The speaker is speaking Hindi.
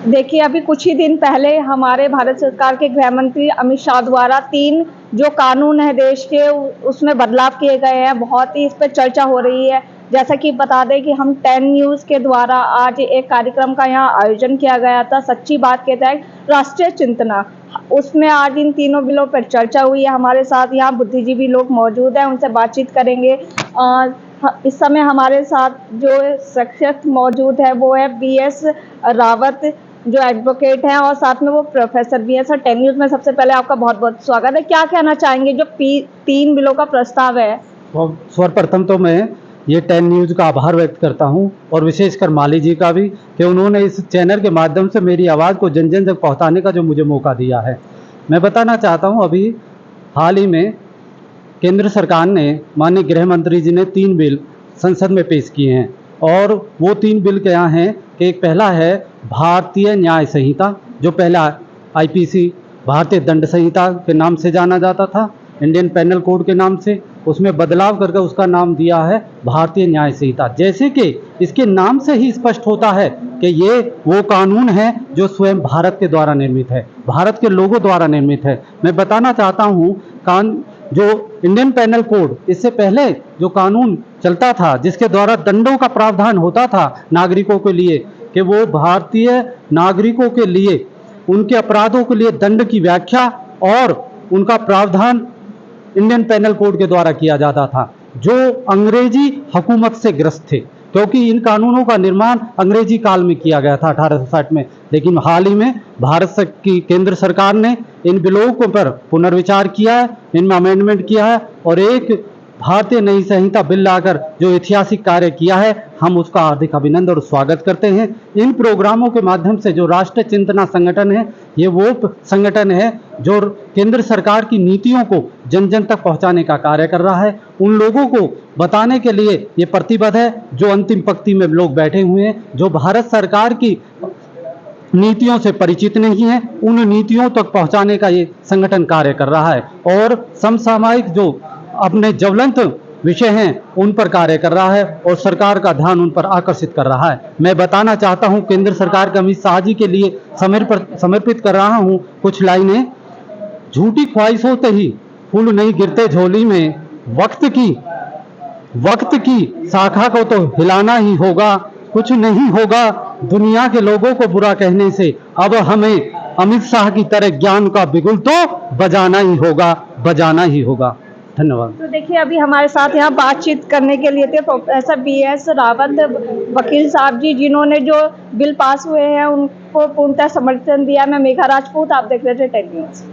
देखिए, अभी कुछ ही दिन पहले हमारे भारत सरकार के गृह मंत्री अमित शाह द्वारा 3 जो कानून है देश के उसमें बदलाव किए गए हैं। बहुत ही इस पे चर्चा हो रही है। जैसा कि बता दें कि हम 10 न्यूज़ के द्वारा आज एक कार्यक्रम का यहाँ आयोजन किया गया था, सच्ची बात के तहत राष्ट्रीय चिंतना। उसमें आज इन तीनों बिलों पर चर्चा हुई है। हमारे साथ यहाँ बुद्धिजीवी लोग मौजूद हैं, उनसे बातचीत करेंगे। इस समय हमारे साथ जो शख्सियत मौजूद है वो है BS रावत, जो एडवोकेट हैं और साथ में वो प्रोफेसर भी हैं। सर, 10 न्यूज़ में सबसे पहले आपका बहुत-बहुत स्वागत है। क्या कहना चाहेंगे जो 3 बिलों का प्रस्ताव है? सर्वप्रथम तो मैं ये 10 न्यूज़ का आभार व्यक्त करता हूँ और विशेषकर माली जी का भी कि उन्होंने इस चैनल के माध्यम से मेरी आवाज़ को जन जन तक पहुँचाने का जो मुझे मौका दिया है। मैं बताना चाहता हूँ, अभी हाल ही में केंद्र सरकार ने, माननीय गृह मंत्री जी ने 3 बिल संसद में पेश किए हैं और वो 3 बिल क्या हैं कि एक पहला है भारतीय न्याय संहिता, जो पहला IPC भारतीय दंड संहिता के नाम से जाना जाता था, इंडियन पेनल कोड के नाम से, उसमें बदलाव करके उसका नाम दिया है भारतीय न्याय संहिता। जैसे कि इसके नाम से ही स्पष्ट होता है कि ये वो कानून है जो स्वयं भारत के द्वारा निर्मित है, भारत के लोगों द्वारा निर्मित है। मैं बताना चाहता हूँ, जो इंडियन पेनल कोड, इससे पहले जो कानून चलता था जिसके द्वारा दंडों का प्रावधान होता था नागरिकों के लिए, कि वो भारतीय नागरिकों के लिए उनके अपराधों के लिए दंड की व्याख्या और उनका प्रावधान इंडियन पेनल कोड के द्वारा किया जाता था, जो अंग्रेजी हुकूमत से ग्रस्त थे, क्योंकि इन कानूनों का निर्माण अंग्रेजी काल में किया गया था 1860 में। लेकिन हाल ही में भारत की केंद्र सरकार ने इन बिलों को पर पुनर्विचार किया है, इनमें अमेंडमेंट किया है और एक भारतीय नई संहिता बिल लाकर जो ऐतिहासिक कार्य किया है, हम उसका हार्दिक अभिनंदन और स्वागत करते हैं। इन प्रोग्रामों के माध्यम से जो राष्ट्रीय चिंतना संगठन है, ये वो संगठन है जो केंद्र सरकार की नीतियों को जन जन तक पहुंचाने का कार्य कर रहा है। उन लोगों को बताने के लिए ये प्रतिबद्ध है जो अंतिम पंक्ति में लोग बैठे हुए हैं, जो भारत सरकार की नीतियों से परिचित नहीं है, उन नीतियों तक पहुंचाने का ये संगठन कार्य कर रहा है और समसामयिक जो अपने ज्वलंत विषय हैं उन पर कार्य कर रहा है और सरकार का ध्यान उन पर आकर्षित कर रहा है। मैं बताना चाहता हूं, केंद्र सरकार के अमित शाह जी के लिए समर्पित कर रहा हूं कुछ लाइनें। झूठी ख्वाहिशों से ही फूल नहीं गिरते झोली में, वक्त की शाखा को तो हिलाना ही होगा, कुछ नहीं होगा दुनिया के लोगों को बुरा कहने से, अब हमें अमित शाह की तरह ज्ञान का बिगुल तो बजाना ही होगा। धन्यवाद। तो देखिए, अभी हमारे साथ यहाँ बातचीत करने के लिए थे प्रोफेसर BS रावत वकील साहब जी, जिन्होंने जो बिल पास हुए हैं उनको पूर्णतः समर्थन दिया। मैं मेघा राजपूत, आप देख रहे थे 10 न्यूज़।